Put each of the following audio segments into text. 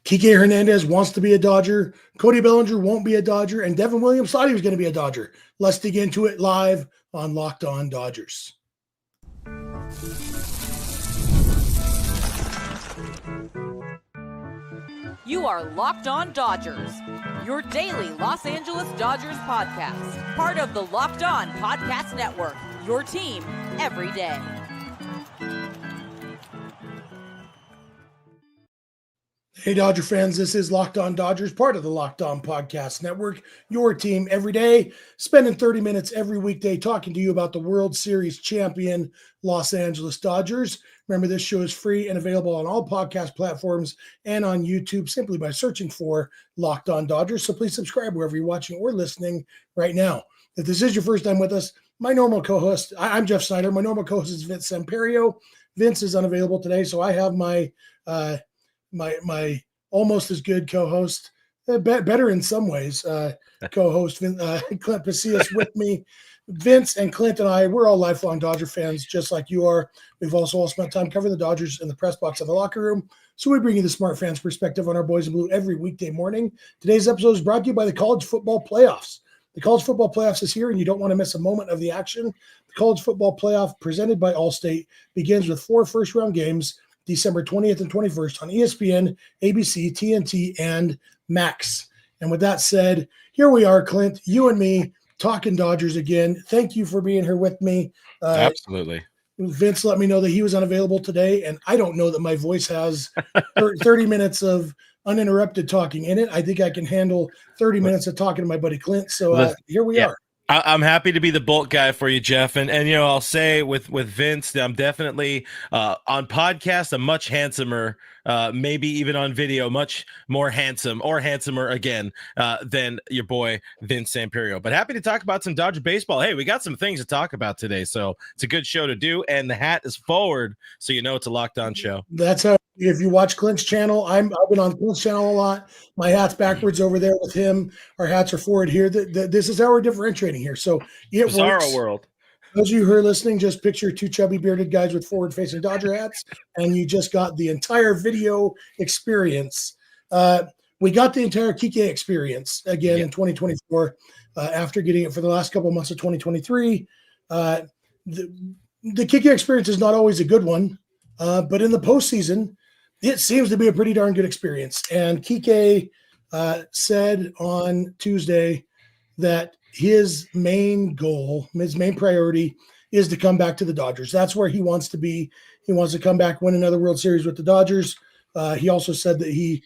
Kiké Hernandez wants to be a Dodger. Cody Bellinger won't be a Dodger. And Devin Williams thought he was going to be a Dodger. Let's dig into it live on Locked On Dodgers. You are Locked On Dodgers, your daily Los Angeles Dodgers podcast. Part of the Locked On Podcast Network, your team every day. Hey, Dodger fans, this is Locked On Dodgers, part of the Locked On Podcast Network, your team every day, spending 30 minutes every weekday talking to you about the World Series champion Los Angeles Dodgers. Remember, this show is free and available on all podcast platforms and on YouTube simply by searching for Locked On Dodgers. So please subscribe wherever you're watching or listening right now. If this is your first time with us, my normal co-host, I'm Jeff Snider. My normal co-host is Vince Samperio. Vince is unavailable today, so I have my almost as good co-host, better in some ways, co-host Clint Pasillas with me. Vince and Clint and I, we're all lifelong Dodger fans, just like you are. We've also all spent time covering the Dodgers in the press box and the locker room. So we bring you the smart fans perspective on our boys in blue every weekday morning. Today's episode is brought to you by the College Football Playoffs. The College Football Playoffs is here, and you don't want to miss a moment of the action. The College Football Playoff, presented by Allstate, begins with 4 first-round games, December 20th and 21st on ESPN, ABC, TNT, and Max. And with that said, here we are, Clint, you and me, talking Dodgers again. Thank you for being here with me. Absolutely. Vince let me know that he was unavailable today, and I don't know that my voice has 30 minutes of uninterrupted talking in it. I think I can handle 30 minutes of talking to my buddy Clint. So here we are. I'm happy to be the bulk guy for you, Jeff. And you know, I'll say with Vince, I'm definitely on podcast, a much handsomer, maybe even on video, much more handsome or handsomer again than your boy Vince Samperio. But happy to talk about some Dodger baseball. Hey, we got some things to talk about today, so it's a good show to do. And the hat is forward, so you know it's a Locked On show. That's how. If you watch Clint's channel, I've been on Clint's channel a lot. My hat's backwards over there with him. Our hats are forward here. This is how we're differentiating here. So it Bizarro works. world. Those of you who are listening, just picture 2 chubby bearded guys with forward-facing Dodger hats, and you just got the entire video experience. We got the entire Kiké experience again in 2024 after getting it for the last couple of months of 2023. The Kiké experience is not always a good one, but in the postseason, it seems to be a pretty darn good experience. And Kiké said on Tuesday that his main goal, his main priority is to come back to the Dodgers. That's where he wants to be. He wants to come back, win another World Series with the Dodgers. He also said that he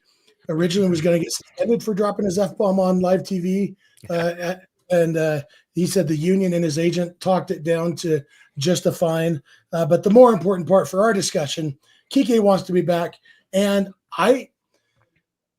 originally was going to get suspended for dropping his F-bomb on live TV. And he said the union and his agent talked it down to just a fine. But the more important part for our discussion, Kiké wants to be back. And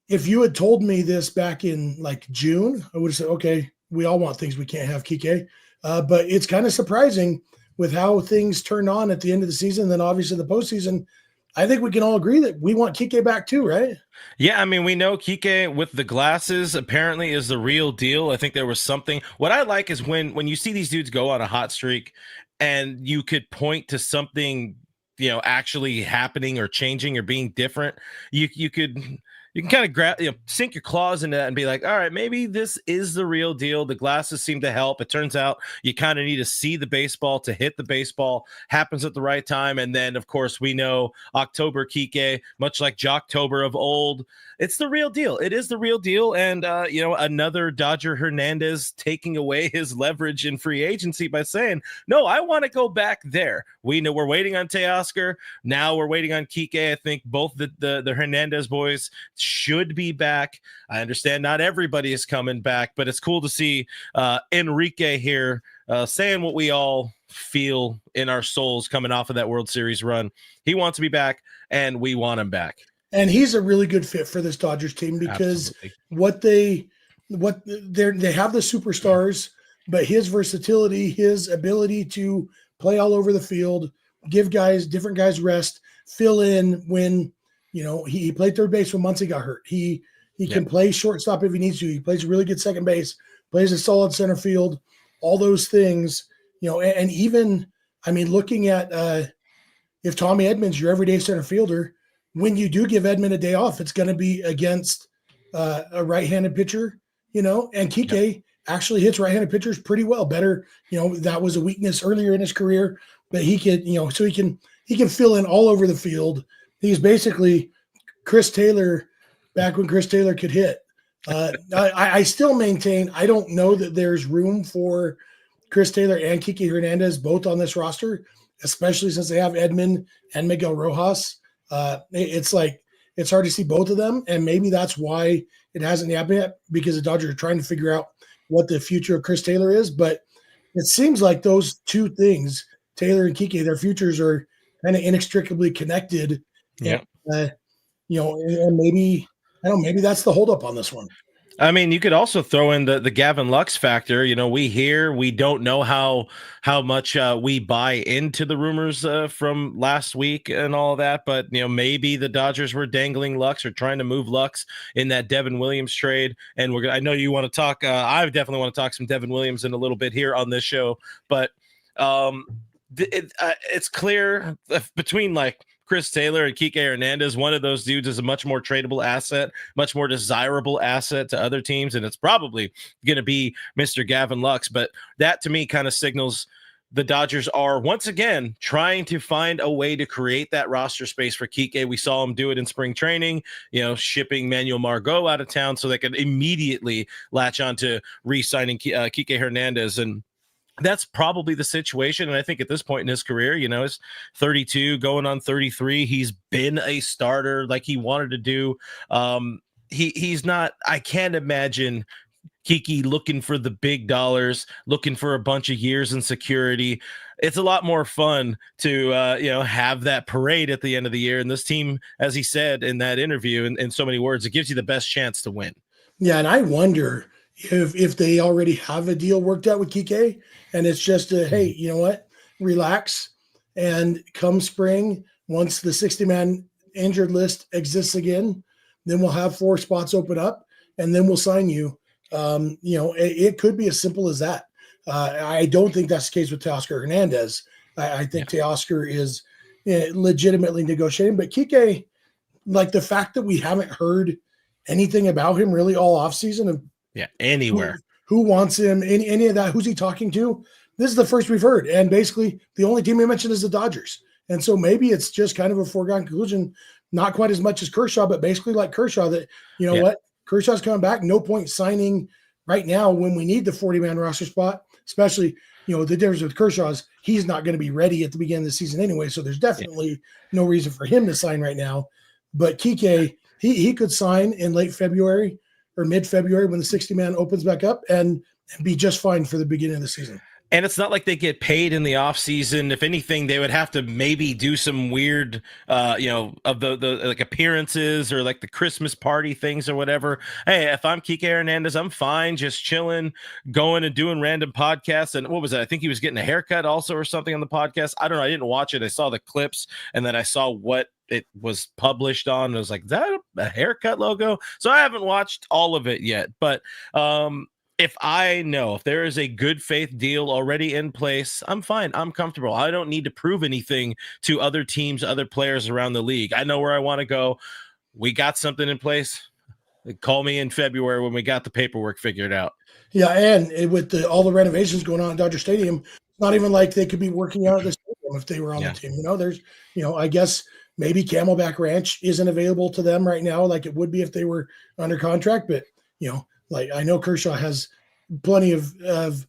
if you had told me this back in like June, I would have said, okay, we all want things we can't have, Kiké. But it's kind of surprising with how things turned on at the end of the season. Then obviously the postseason, I think we can all agree that we want Kiké back too, right? Yeah, I mean, we know Kiké with the glasses apparently is the real deal. I think there was something. What I like is when you see these dudes go on a hot streak and you could point to something, you know, actually happening or changing or being different. You can kind of grab, sink your claws into that and be like, all right, maybe this is the real deal. The glasses seem to help. It turns out you kind of need to see the baseball to hit the baseball. Happens at the right time. And then, of course, we know October Kiké, much like Jocktober of old, it's the real deal. It is the real deal. And, another Dodger Hernandez taking away his leverage in free agency by saying, no, I want to go back there. We know we're waiting on Teoscar. Now we're waiting on Kiké. I think both the Hernandez boys should be back. I understand not everybody is coming back, but it's cool to see Enrique here saying what we all feel in our souls coming off of that World Series run. He wants to be back, and we want him back. And he's a really good fit for this Dodgers team because they have the superstars, but his versatility, his ability to play all over the field, give different guys rest, fill in when, he played third base when Muncy got hurt. He can play shortstop if he needs to. He plays really good second base, plays a solid center field, all those things, and even, looking at if Tommy Edmonds, your everyday center fielder, when you do give Edman a day off, it's going to be against a right-handed pitcher, and Kiké actually hits right-handed pitchers pretty well, better. That was a weakness earlier in his career, but he could, so he can fill in all over the field. He's basically Chris Taylor back when Chris Taylor could hit. I still maintain I don't know that there's room for Chris Taylor and Kiké Hernandez both on this roster, especially since they have Edman and Miguel Rojas. It's hard to see both of them, and maybe that's why it hasn't happened yet, because the Dodgers are trying to figure out what the future of Chris Taylor is. But it seems like those two things, Taylor and Kiké, their futures are kind of inextricably connected. Yeah. And maybe that's the holdup on this one. I mean, you could also throw in the Gavin Lux factor. We don't know how much we buy into the rumors from last week and all that, but maybe the Dodgers were dangling Lux or trying to move Lux in that Devin Williams trade. And I know you want to talk. I definitely want to talk some Devin Williams in a little bit here on this show, but it's clear between Chris Taylor and Kiké Hernandez, one of those dudes is a much more tradable asset, much more desirable asset to other teams, and it's probably going to be Mr. Gavin Lux. But that, to me, kind of signals the Dodgers are, once again, trying to find a way to create that roster space for Kiké. We saw him do it in spring training, shipping Manuel Margot out of town so they could immediately latch on to re-signing Kiké Hernandez. And that's probably the situation. And I think at this point in his career, he's 32 going on 33. He's been a starter like he wanted to do. He's not, I can't imagine Kiké looking for the big dollars, looking for a bunch of years in security. It's a lot more fun to, have that parade at the end of the year. And this team, as he said in that interview, in so many words, it gives you the best chance to win. Yeah. And I wonder if they already have a deal worked out with Kiké, and it's just hey, you know what, relax, and come spring, once the 60-man injured list exists again, then we'll have 4 spots open up, and then we'll sign you. It could be as simple as that. I don't think that's the case with Teoscar Hernandez. I think Teoscar is legitimately negotiating, but Kiké, the fact that we haven't heard anything about him really all offseason, anywhere. Who wants him? Any of that? Who's he talking to? This is the first we've heard. And basically, the only team we mentioned is the Dodgers. And so maybe it's just kind of a foregone conclusion, not quite as much as Kershaw, but basically like Kershaw, that, what? Kershaw's coming back. No point signing right now when we need the 40-man roster spot, especially, the difference with Kershaw is he's not going to be ready at the beginning of the season anyway. So there's definitely no reason for him to sign right now. But Kiké, he could sign in late February or mid-February when the 60-man opens back up and be just fine for the beginning of the season. And it's not like they get paid in the off season. If anything, they would have to maybe do some weird, of the appearances or the Christmas party things or whatever. Hey, if I'm Kiké Hernandez, I'm fine, just chilling, going and doing random podcasts. And what was it? I think he was getting a haircut also or something on the podcast. I don't know. I didn't watch it. I saw the clips and then I saw what it was published on. And I was like, is that a haircut logo? So I haven't watched all of it yet, but if there is a good faith deal already in place, I'm fine. I'm comfortable. I don't need to prove anything to other teams, other players around the league. I know where I want to go. We got something in place. Call me in February when we got the paperwork figured out. Yeah, and with all the renovations going on at Dodger Stadium, it's not even like they could be working out at the stadium if they were on the team. There's, I guess maybe Camelback Ranch isn't available to them right now like it would be if they were under contract, but, I know Kershaw has plenty of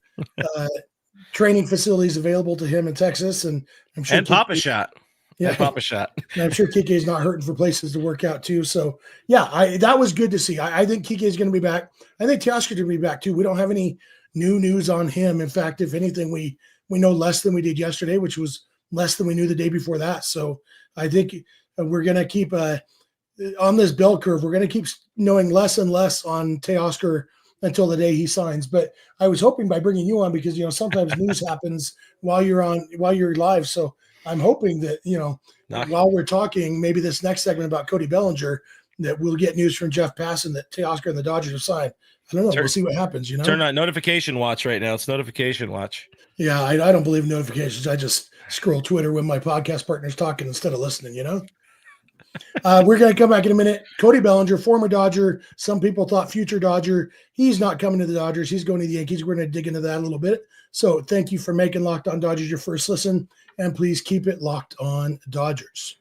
training facilities available to him in Texas, and I'm sure Papa Shot. Yeah, Papa Shot. And I'm sure Kiké is not hurting for places to work out too. So that was good to see. I think Kiké is going to be back. I think Teoscar is going to be back too. We don't have any new news on him. In fact, if anything, we know less than we did yesterday, which was less than we knew the day before that. So I think we're going to keep on this bell curve. We're going to keep knowing less and less on Teoscar until the day he signs. But I was hoping by bringing you on because, sometimes news happens while you're live. So I'm hoping that, while we're talking, maybe this next segment about Cody Bellinger, that we'll get news from Jeff Passan that Teoscar and the Dodgers have signed. I don't know. We'll see what happens, Turn on notification watch right now. It's notification watch. Yeah, I don't believe notifications. I just scroll Twitter when my podcast partner's talking instead of listening, We're going to come back in a minute. Cody Bellinger, former Dodger. Some people thought future Dodger. He's not coming to the Dodgers. He's going to the Yankees. We're going to dig into that a little bit. So thank you for making Locked On Dodgers your first listen, and please keep it Locked On Dodgers.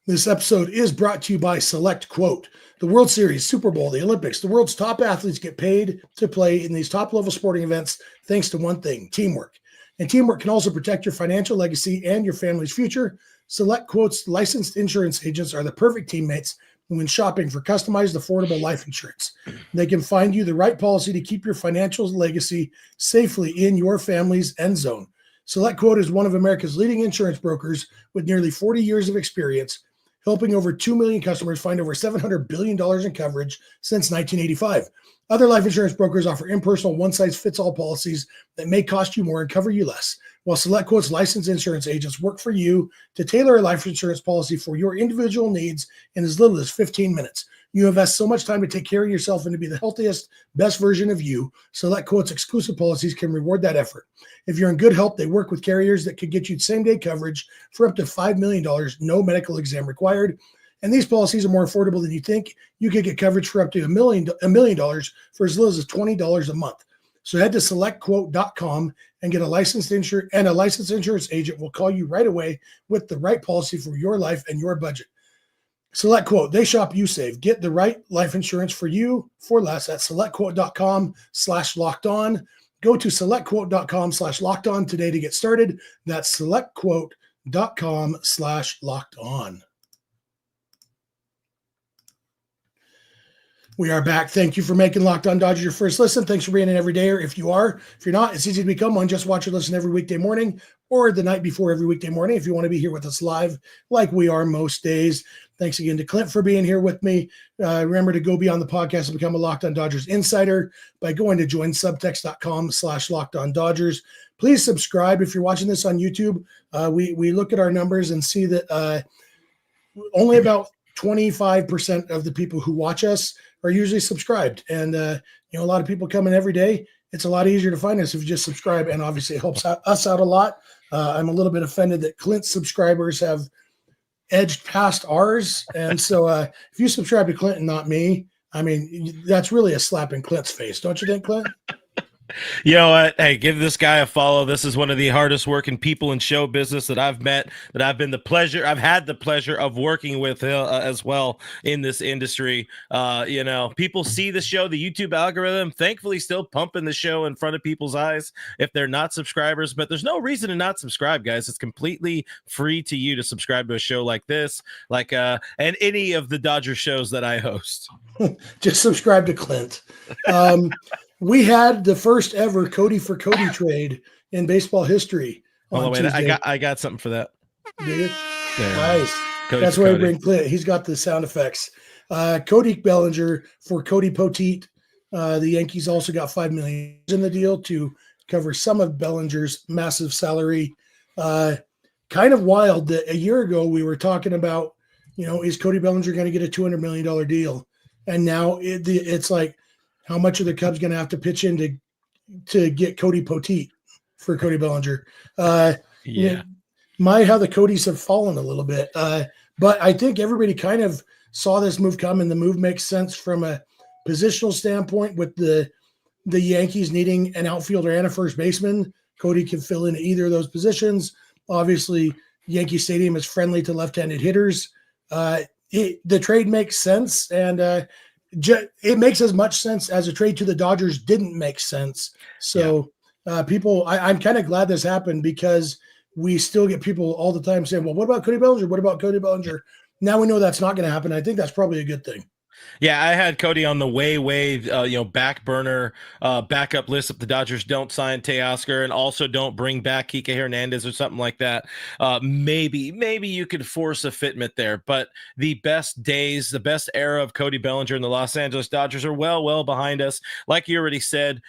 This episode is brought to you by Select Quote. The World Series, Super Bowl, the Olympics, the world's top athletes get paid to play in these top-level sporting events thanks to one thing, teamwork. And teamwork can also protect your financial legacy and your family's future. Select Quote's licensed insurance agents are the perfect teammates when shopping for customized, affordable life insurance. They can find you the right policy to keep your financial legacy safely in your family's end zone. Select Quote is one of America's leading insurance brokers with nearly 40 years of experience, helping over 2 million customers find over $700 billion in coverage since 1985. Other life insurance brokers offer impersonal, one-size-fits-all policies that may cost you more and cover you less, while Select Quote's licensed insurance agents work for you to tailor a life insurance policy for your individual needs in as little as 15 minutes. You invest so much time to take care of yourself and to be the healthiest, best version of you. Select Quote's exclusive policies can reward that effort. If you're in good health, they work with carriers that could get you same-day coverage for up to $5 million, no medical exam required. And these policies are more affordable than you think. You could get coverage for up to $1 million for as little as $20 a month. So head to selectquote.com and get a licensed insurance agent will call you right away with the right policy for your life and your budget. Select Quote, they shop, you save. Get the right life insurance for you for less at selectquote.com/lockedon. Go to selectquote.com/lockedon today to get started. That's selectquote.com/lockedon. We are back. Thank you for making Locked On Dodgers your first listen. Thanks for being an everydayer. If you're not, it's easy to become one. Just watch or listen every weekday morning or the night before every weekday morning if you want to be here with us live like we are most days. Thanks again to Clint for being here with me. Remember to go beyond the podcast and become a Locked On Dodgers insider by going to joinsubtext.com/LockedOnDodgers. Please subscribe if you're watching this on YouTube. We look at our numbers and see that only about 25% of the people who watch us are usually subscribed. And, a lot of people come in every day. It's a lot easier to find us if you just subscribe. And obviously it helps us out a lot. I'm a little bit offended that Clint's subscribers have edged past ours. And so if you subscribe to Clint and not me, I mean, that's really a slap in Clint's face. Don't you think, Clint? You know what? Hey, give this guy a follow. This is one of the hardest working people in show business that I've met, that I've had the pleasure of working with as well in this industry. People see the show, the YouTube algorithm, thankfully still pumping the show in front of people's eyes if they're not subscribers, but there's no reason to not subscribe, guys. It's completely free to you to subscribe to a show like this, and any of the Dodger shows that I host. Just subscribe to Clint. We had the first ever Cody for Cody trade in baseball history. Oh, wait, I got something for that. Did you? There. Nice. Cody That's where I bring Clint. He's got the sound effects. Cody Bellinger for Cody Poteet. The Yankees also got $5 million in the deal to cover some of Bellinger's massive salary. Kind of wild that a year ago we were talking about, is Cody Bellinger going to get a $200 million deal? And now it's like, how much are the Cubs going to have to pitch in to get Cody Poteet for Cody Bellinger? How the Codys have fallen a little bit. But I think everybody kind of saw this move come, and the move makes sense from a positional standpoint with the Yankees needing an outfielder and a first baseman. Cody can fill in either of those positions. Obviously, Yankee Stadium is friendly to left-handed hitters. The trade makes sense, and it makes as much sense as a trade to the Dodgers didn't make sense. So I'm kind of glad this happened, because we still get people all the time saying, well, what about Cody Bellinger? What about Cody Bellinger? Now we know that's not going to happen. I think that's probably a good thing. Yeah, I had Cody on the back burner backup list if the Dodgers don't sign Teoscar and also don't bring back Kiké Hernandez or something like that. Maybe you could force a fitment there, but the best days, the best era of Cody Bellinger and the Los Angeles Dodgers are well behind us. Like you already said,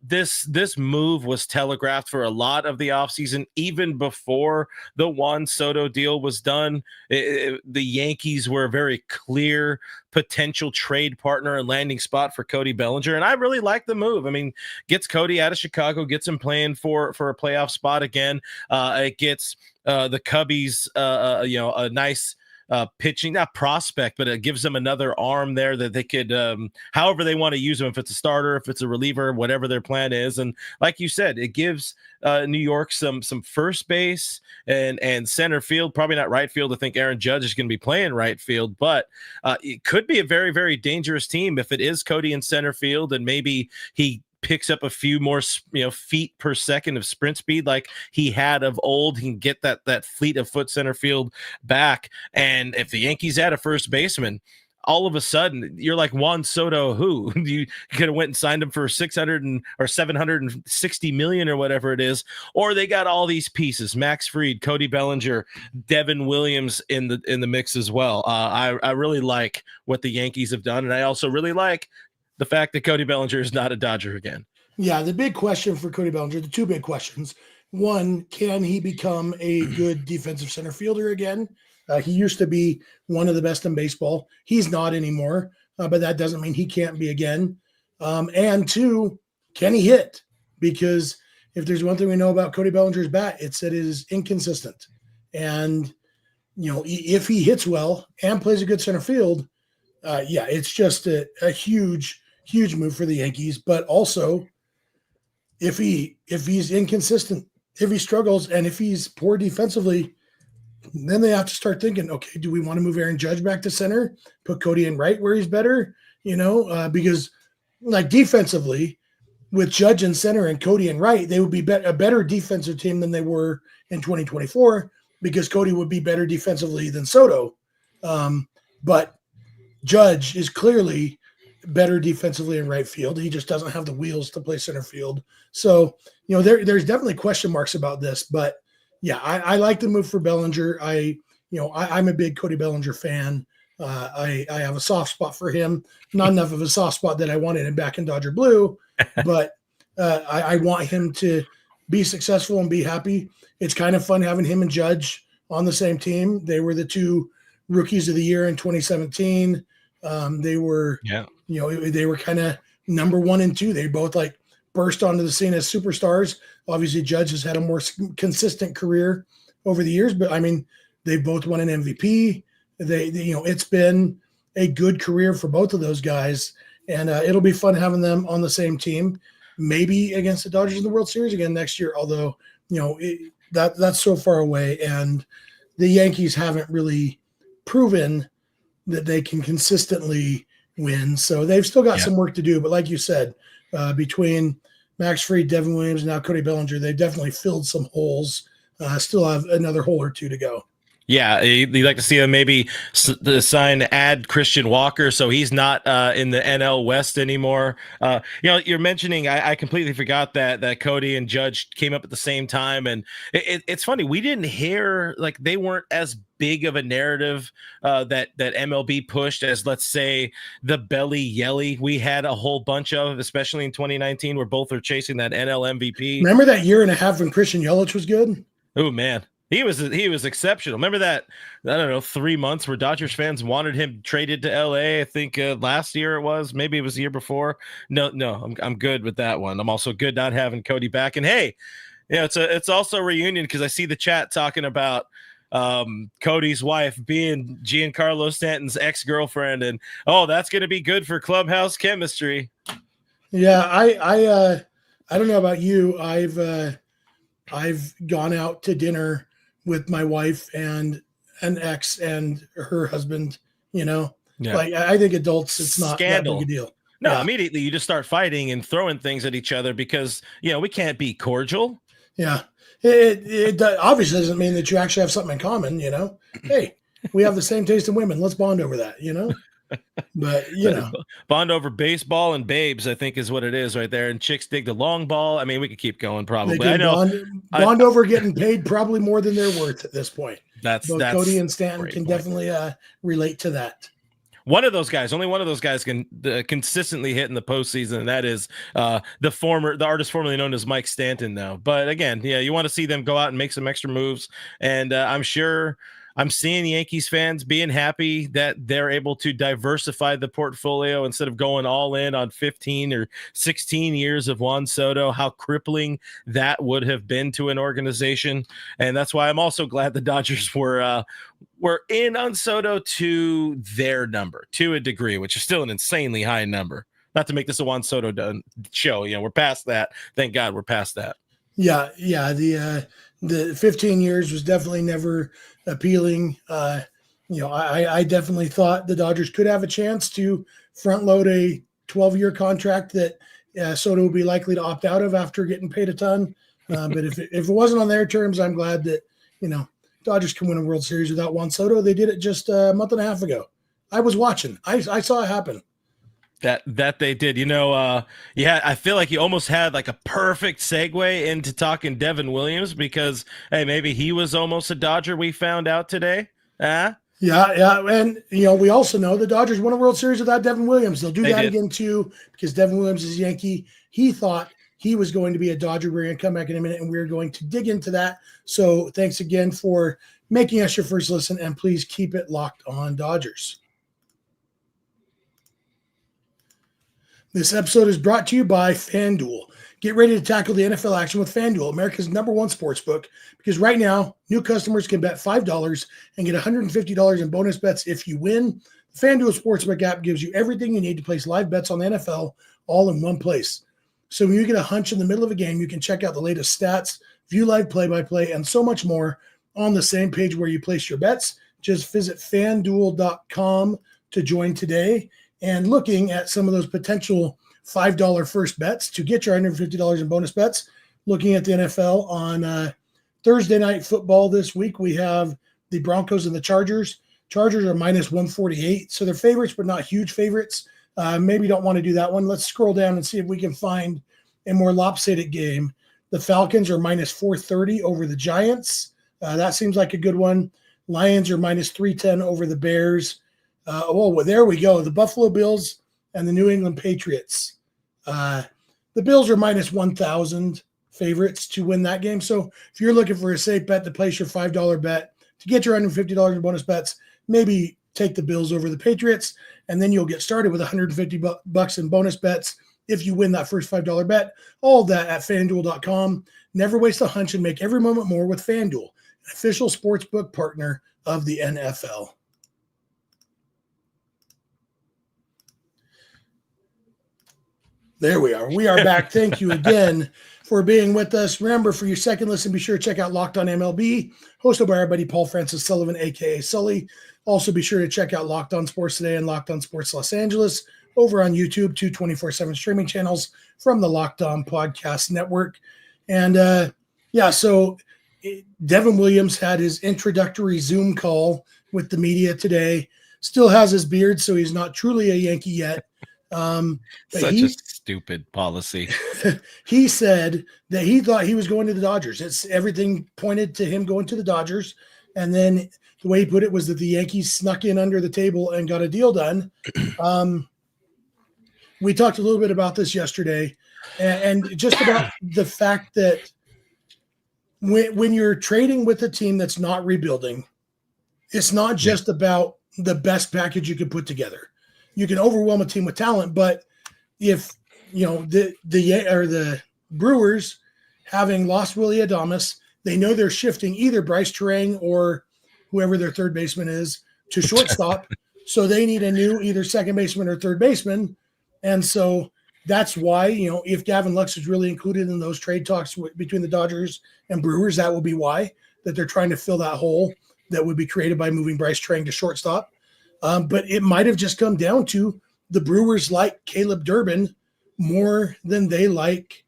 this move was telegraphed for a lot of the offseason, even before the Juan Soto deal was done. The Yankees were very clear potential trade partner and landing spot for Cody Bellinger. And I really like the move. I mean, gets Cody out of Chicago, gets him playing for a playoff spot again. It gets the Cubbies, a nice pitching, not prospect, but it gives them another arm there that they could, however they want to use them, if it's a starter, if it's a reliever, whatever their plan is. And like you said, it gives New York some first base and center field, probably not right field. I think Aaron Judge is going to be playing right field, but it could be a very, very dangerous team if it is Cody in center field and maybe he picks up a few more feet per second of sprint speed like he had of old. He can get that fleet of foot center field back. And if the Yankees had a first baseman, all of a sudden you're like Juan Soto, who you could have went and signed him for 600 or 760 million or whatever it is, or they got all these pieces: Max Fried, Cody Bellinger, Devin Williams in the mix as well. I really like what the Yankees have done, and I also really like the fact that Cody Bellinger is not a Dodger again. Yeah, the big question for Cody Bellinger, the two big questions. One, can he become a good defensive center fielder again? He used to be one of the best in baseball. He's not anymore, but that doesn't mean he can't be again. And two, can he hit? Because if there's one thing we know about Cody Bellinger's bat, it's that it is inconsistent. And, if he hits well and plays a good center field, it's just a huge move for the Yankees. But also, if he's inconsistent, if he struggles, and if he's poor defensively, then they have to start thinking, okay, do we want to move Aaron Judge back to center, put Cody in right where he's better? Because like defensively, with Judge in center and Cody in right, they would be a better defensive team than they were in 2024 because Cody would be better defensively than Soto. But Judge is clearly better defensively in right field. He just doesn't have the wheels to play center field. So, there's definitely question marks about this, but yeah, I like the move for Bellinger. I'm a big Cody Bellinger fan. I have a soft spot for him, not enough of a soft spot that I wanted him back in Dodger blue, but I want him to be successful and be happy. It's kind of fun having him and Judge on the same team. They were the two rookies of the year in 2017. They were, they were kind of number 1 and 2. They both burst onto the scene as superstars. Obviously, Judge has had a more consistent career over the years, but I mean, they've both won an MVP. It's been a good career for both of those guys, and it'll be fun having them on the same team, maybe against the Dodgers in the World Series again next year. Although, that's so far away, and the Yankees haven't really proven that they can consistently win. So they've still got some work to do. But like you said, between Max Fried, Devin Williams, and now Cody Bellinger, they've definitely filled some holes. Still have another hole or two to go. Yeah, you'd like to see them maybe add Christian Walker, so he's not in the NL West anymore. You're mentioning, I completely forgot that Cody and Judge came up at the same time, and it's funny, we didn't hear, they weren't as big of a narrative that MLB pushed as, let's say, the Belli Yelly we had a whole bunch of, especially in 2019, where both are chasing that NL MVP. Remember that year and a half when Christian Yelich was good? Oh, man. He was exceptional. Remember that, 3 months where Dodgers fans wanted him traded to LA? I think last year it was. Maybe it was the year before. No, I'm good with that one. I'm also good not having Cody back. And hey, it's also a reunion because I see the chat talking about Cody's wife being Giancarlo Stanton's ex-girlfriend, and that's going to be good for clubhouse chemistry. Yeah, I don't know about you. I've gone out to dinner with my wife and an ex and her husband, I think adults, it's not Scandal. that big a deal. No, Immediately you just start fighting and throwing things at each other because, we can't be cordial. Yeah. It obviously doesn't mean that you actually have something in common, Hey, we have the same taste in women. Let's bond over that, But, Bond over baseball and babes, I think, is what it is right there. And chicks dig the long ball. I mean, we could keep going probably. I know. Bond over getting paid probably more than they're worth at this point. That's Cody and Stanton can definitely relate to that. Only one of those guys can consistently hit in the postseason, and that is the artist formerly known as Mike Stanton now. But again, you want to see them go out and make some extra moves, and I'm sure I'm seeing Yankees fans being happy that they're able to diversify the portfolio instead of going all in on 15 or 16 years of Juan Soto, how crippling that would have been to an organization. And that's why I'm also glad the Dodgers were in on Soto to their number, to a degree, which is still an insanely high number. Not to make this a Juan Soto show. We're past that. Thank God we're past that. Yeah. The 15 years was definitely never appealing. I definitely thought the Dodgers could have a chance to front load a 12-year contract that Soto would be likely to opt out of after getting paid a ton. But if it wasn't on their terms, I'm glad that, Dodgers can win a World Series without Juan Soto. They did it just a month and a half ago. I was watching. I saw it happen. That they did. I feel like you almost had like a perfect segue into talking Devin Williams because, hey, maybe he was almost a Dodger we found out today. Yeah. And, we also know the Dodgers won a World Series without Devin Williams. They'll do that again, too, because Devin Williams is a Yankee. He thought he was going to be a Dodger. We're going to come back in a minute, and we're going to dig into that. So thanks again for making us your first listen, and please keep it locked on Dodgers. This episode is brought to you by FanDuel. Get ready to tackle the NFL action with FanDuel, America's #1 sportsbook, because right now, new customers can bet $5 and get $150 in bonus bets if you win. The FanDuel Sportsbook app gives you everything you need to place live bets on the NFL all in one place. So when you get a hunch in the middle of a game, you can check out the latest stats, view live play-by-play, and so much more on the same page where you place your bets. Just visit FanDuel.com to join today. And looking at some of those potential $5 first bets to get your $150 in bonus bets, looking at the NFL on Thursday Night Football this week, we have the Broncos and the Chargers. Chargers are minus 148, so they're favorites, but not huge favorites. Maybe don't want to do that one. Let's scroll down and see if we can find a more lopsided game. The Falcons are minus 430 over the Giants. That seems like a good one. Lions are minus 310 over the Bears. There we go. The Buffalo Bills and the New England Patriots. The Bills are minus 1,000 favorites to win that game. So if you're looking for a safe bet to place your $5 bet to get your $150 in bonus bets, maybe take the Bills over the Patriots, and then you'll get started with $150 in bonus bets if you win that first $5 bet. All of that at FanDuel.com. Never waste a hunch and make every moment more with FanDuel, an official sportsbook partner of the NFL. There we are. We are back. Thank you again for being with us. Remember, for your second listen, be sure to check out Locked On MLB, hosted by our buddy Paul Francis Sullivan, a.k.a. Sully. Also, be sure to check out Locked On Sports Today and Locked On Sports Los Angeles over on YouTube, 2 24/7 streaming channels from the Locked On Podcast Network. And, so Devin Williams had his introductory Zoom call with the media today. Still has his beard, so he's not truly a Yankee yet. Such a stupid policy. He said that he thought he was going to the Dodgers. Everything pointed to him going to the Dodgers. And then the way he put it was that the Yankees snuck in under the table and got a deal done. We talked a little bit about this yesterday and just about the fact that when you're trading with a team that's not rebuilding, it's not just about the best package you can put together. You can overwhelm a team with talent, but if the Brewers, having lost Willy Adames, they know they're shifting either Bryce Terang or whoever their third baseman is to shortstop. So they need a new either second baseman or third baseman, and so that's why if Gavin Lux is really included in those trade talks between the Dodgers and Brewers, that will be why that they're trying to fill that hole that would be created by moving Bryce Terang to shortstop. But it might have just come down to the Brewers like Caleb Durbin more than they like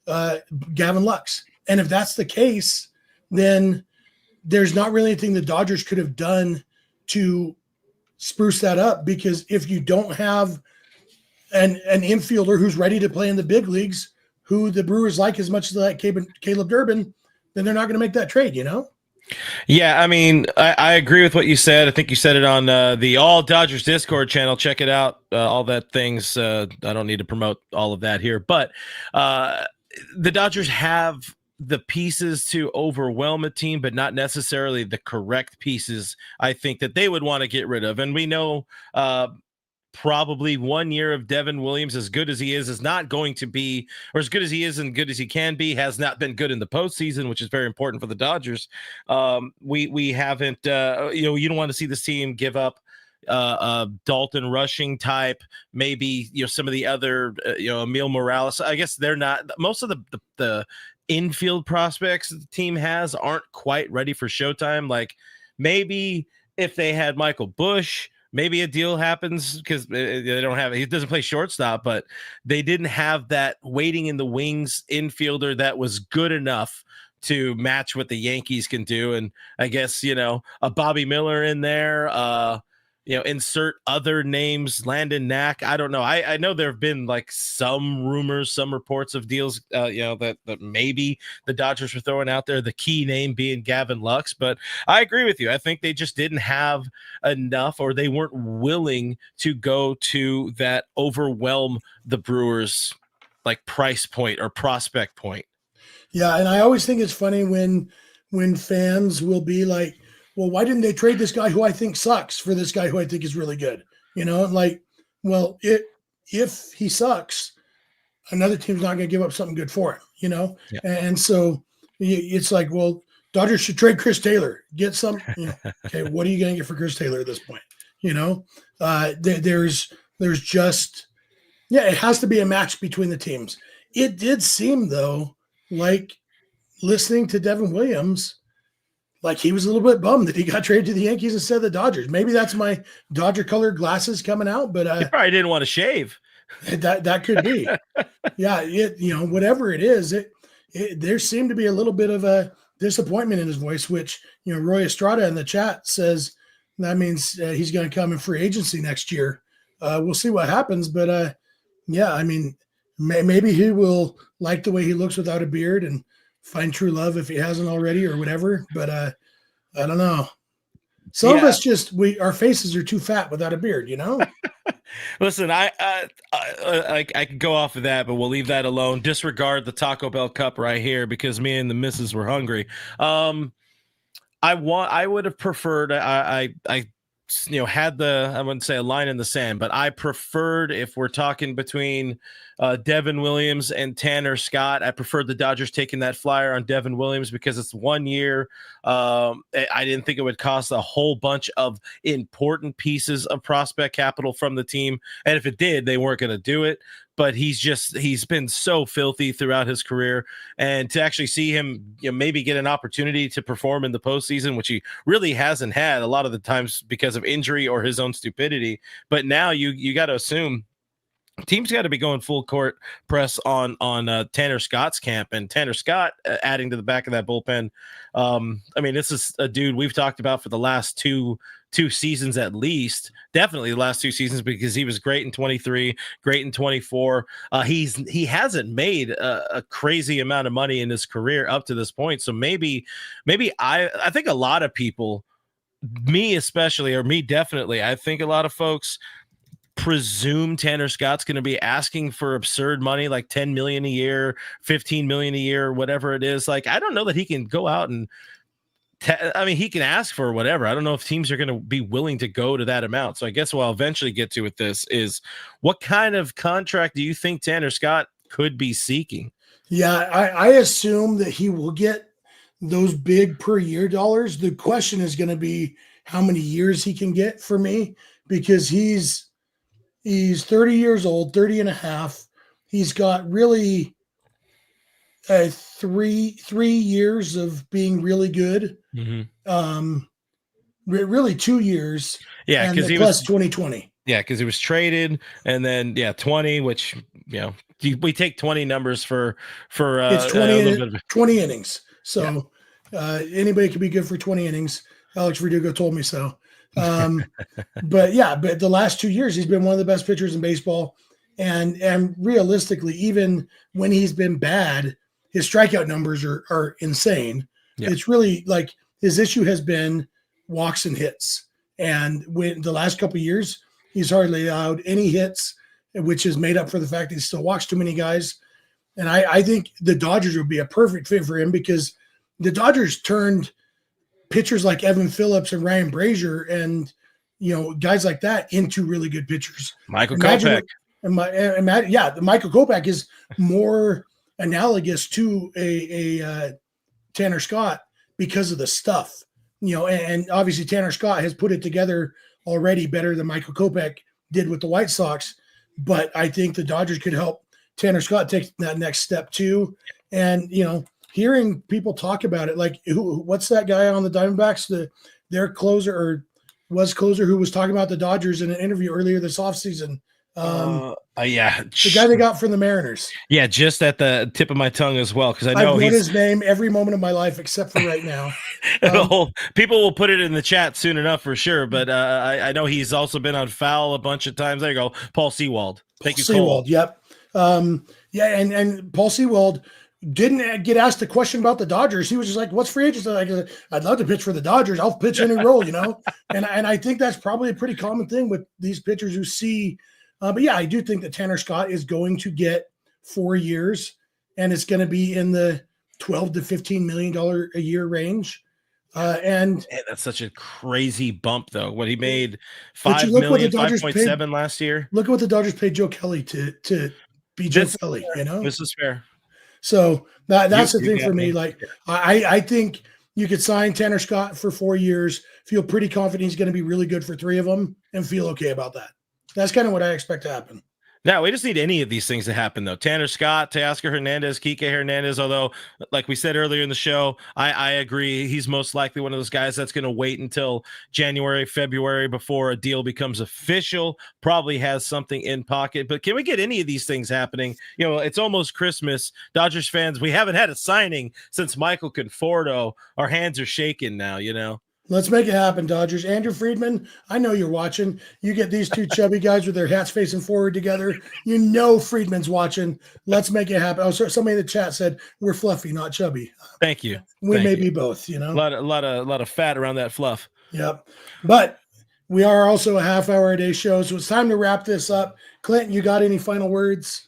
Gavin Lux. And if that's the case, then there's not really anything the Dodgers could have done to spruce that up, because if you don't have an infielder who's ready to play in the big leagues, who the Brewers like as much as they like Caleb Durbin, then they're not going to make that trade, Yeah, I mean, I agree with what you said. I think you said it on the All Dodgers Discord channel. Check it out. All that things. I don't need to promote all of that here, but the Dodgers have the pieces to overwhelm a team, but not necessarily the correct pieces, I think, that they would want to get rid of. And we know probably 1 year of Devin Williams, as good as he is not going to be, or as good as he is and good as he can be, has not been good in the postseason, which is very important for the Dodgers. We haven't, you don't want to see this team give up Dalton Rushing type, maybe, some of the other, Emil Morales. I guess they're not, most of the infield prospects the team has aren't quite ready for showtime. Like, maybe if they had Michael Busch, maybe a deal happens, because they don't have, he doesn't play shortstop, but they didn't have that waiting in the wings infielder that was good enough to match what the Yankees can do. And I guess, a Bobby Miller in there, insert other names, Landon Knack. I don't know. I know there have been like some rumors, some reports of deals, that maybe the Dodgers were throwing out there, the key name being Gavin Lux. But I agree with you. I think they just didn't have enough, or they weren't willing to go to that overwhelm the Brewers like price point or prospect point. Yeah, and I always think it's funny when fans will be like, well, why didn't they trade this guy who I think sucks for this guy who I think is really good? Well, if he sucks, another team's not going to give up something good for him, Yeah. And so it's like, well, Dodgers should trade Chris Taylor, get some, okay, what are you going to get for Chris Taylor at this point? There's just, it has to be a match between the teams. It did seem, though, like listening to Devin Williams, like he was a little bit bummed that he got traded to the Yankees instead of the Dodgers. Maybe that's my Dodger colored glasses coming out, but he probably didn't want to shave. That could be. Yeah, whatever it is, there seemed to be a little bit of a disappointment in his voice, which, Roy Estrada in the chat says that means he's going to come in free agency next year. We'll see what happens, but maybe he will like the way he looks without a beard and find true love if he hasn't already or whatever. But I don't know. Some of us our faces are too fat without a beard, Listen, I could go off of that, but we'll leave that alone. Disregard the Taco Bell cup right here, because me and the missus were hungry. I would have preferred, I had I wouldn't say a line in the sand, but I preferred, if we're talking between Devin Williams and Tanner Scott, I preferred the Dodgers taking that flyer on Devin Williams, because it's 1 year. I didn't think it would cost a whole bunch of important pieces of prospect capital from the team. And if it did, they weren't going to do it. But he's been so filthy throughout his career, and to actually see him, maybe get an opportunity to perform in the postseason, which he really hasn't had a lot of the times because of injury or his own stupidity. But now you got to assume team's got to be going full court press on Tanner Scott's camp, and Tanner Scott adding to the back of that bullpen. This is a dude we've talked about for the last two seasons, at least, definitely the last 2 seasons, because he was great in 23, great in 24. He hasn't made a crazy amount of money in his career up to this point. So maybe I think a lot of people, me especially, or me definitely, I think a lot of folks presume Tanner Scott's going to be asking for absurd money, like 10 million a year, 15 million a year, whatever it is. Like, I don't know that he can go out and he can ask for whatever. I don't know if teams are going to be willing to go to that amount. So I guess what I'll eventually get to with this is, what kind of contract do you think Tanner Scott could be seeking? Yeah, I assume that he will get those big per year dollars. The question is going to be how many years he can get for me, because he's 30 years old, 30 and a half. He's got really three years of being really good. Mm-hmm. Really 2 years. Yeah, because he plus was 2020. Yeah, because he was traded, and then 20, which we take 20 numbers for it's 20 innings. So anybody can be good for 20 innings. Alex Verdugo told me so. But the last 2 years he's been one of the best pitchers in baseball, and realistically, even when he's been bad, his strikeout numbers are insane. Yeah. It's really like his issue has been walks and hits, and when the last couple of years he's hardly allowed any hits, which is made up for the fact that he still walks too many guys. And I think the Dodgers would be a perfect fit for him because the Dodgers turned pitchers like Evan Phillips and Ryan Brazier and, guys like that into really good pitchers. Michael Kopech. The Michael Kopech is more analogous to a Tanner Scott because of the stuff, and obviously Tanner Scott has put it together already better than Michael Kopech did with the White Sox. But I think the Dodgers could help Tanner Scott take that next step too. And, hearing people talk about it, like what's that guy on the Diamondbacks, their closer or was closer who was talking about the Dodgers in an interview earlier this offseason. The guy they got from the Mariners. Yeah, just at the tip of my tongue as well, because I know I've known his name every moment of my life except for right now. People will put it in the chat soon enough for sure, but I know he's also been on foul a bunch of times. There you go, Paul Sewald. Thank you, Cole. Yep. And Paul Sewald didn't get asked a question about the Dodgers. He was just like, "What's free agency?" I'd love to pitch for the Dodgers. I'll pitch any role, And I think that's probably a pretty common thing with these pitchers who see. But yeah, I do think that Tanner Scott is going to get 4 years, and it's going to be in the $12 to $15 million a year range. And man, that's such a crazy bump, though. What he made $5 million, 5.7 last year. Look at what the Dodgers paid Joe Kelly to be Joe Kelly. This is fair. So that's the thing for me. Like I think you could sign Tanner Scott for 4 years, feel pretty confident he's going to be really good for 3 of them, and feel okay about that. That's kind of what I expect to happen. Now, we just need any of these things to happen, though. Tanner Scott, Teoscar Hernandez, Kiké Hernandez, although, like we said earlier in the show, I agree. He's most likely one of those guys that's going to wait until January, February before a deal becomes official, probably has something in pocket. But can we get any of these things happening? It's almost Christmas. Dodgers fans, we haven't had a signing since Michael Conforto. Our hands are shaking now, Let's make it happen, Dodgers. Andrew Friedman, I know you're watching. You get these two chubby guys with their hats facing forward together. Friedman's watching. Let's make it happen. Oh, sorry, somebody in the chat said we're fluffy, not chubby. Thank you. We may be both, A lot of fat around that fluff. Yep. But we are also a half-hour-a-day show, so it's time to wrap this up. Clint, you got any final words?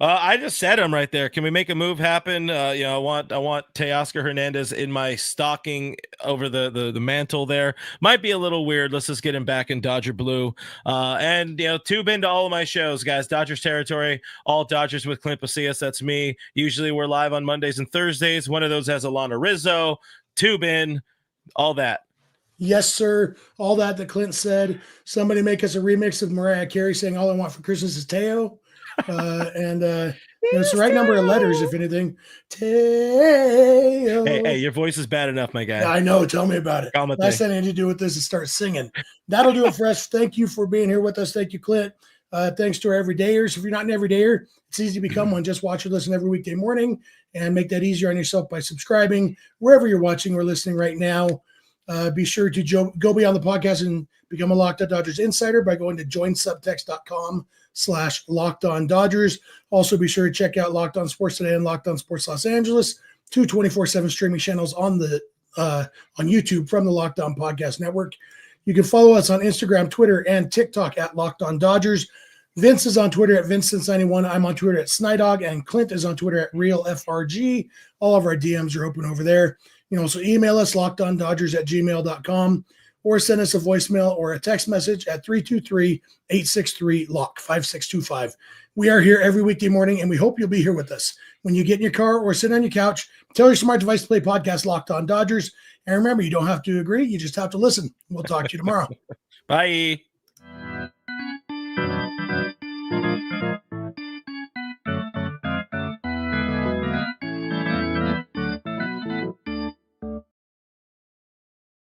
I just said him right there. Can we make a move happen? I want Teoscar Hernandez in my stocking over the mantle there. Might be a little weird. Let's just get him back in Dodger blue. And tune into all of my shows, guys. Dodgers Territory, all Dodgers with Clint Pasillas. That's me. Usually we're live on Mondays and Thursdays. One of those has Alana Rizzo, tube in, all that. Yes, sir. All that Clint said. Somebody make us a remix of Mariah Carey saying "All I Want for Christmas is Teo." It's the right number of letters, if anything. Teo. Hey, your voice is bad enough, my guy. Yeah, I know. Tell me about it. Last thing I need to do with this is start singing. That'll do it for us. Thank you for being here with us. Thank you, Clint. Thanks to our everydayers. If you're not an everydayer, it's easy to become one. Just watch or listen every weekday morning and make that easier on yourself by subscribing wherever you're watching or listening right now. Be sure to go beyond the podcast and become a Locked On Dodgers insider by going to joinsubtext.com/LockedOnDodgers. Also, be sure to check out Locked On Sports Today and Locked On Sports Los Angeles, 2 24/7 streaming channels on YouTube from the Locked On Podcast Network. You can follow us on Instagram, Twitter, and TikTok at Locked On Dodgers. Vince is on Twitter at Vincent91. I'm on Twitter at Snydog, and Clint is on Twitter at RealFRG. All of our DMs are open over there. So email us, lockedondodgers@gmail.com, or send us a voicemail or a text message at 323-863-LOCK, 5625. We are here every weekday morning, and we hope you'll be here with us. When you get in your car or sit on your couch, tell your smart device to play podcast Locked On Dodgers. And remember, you don't have to agree. You just have to listen. We'll talk to you tomorrow. Bye.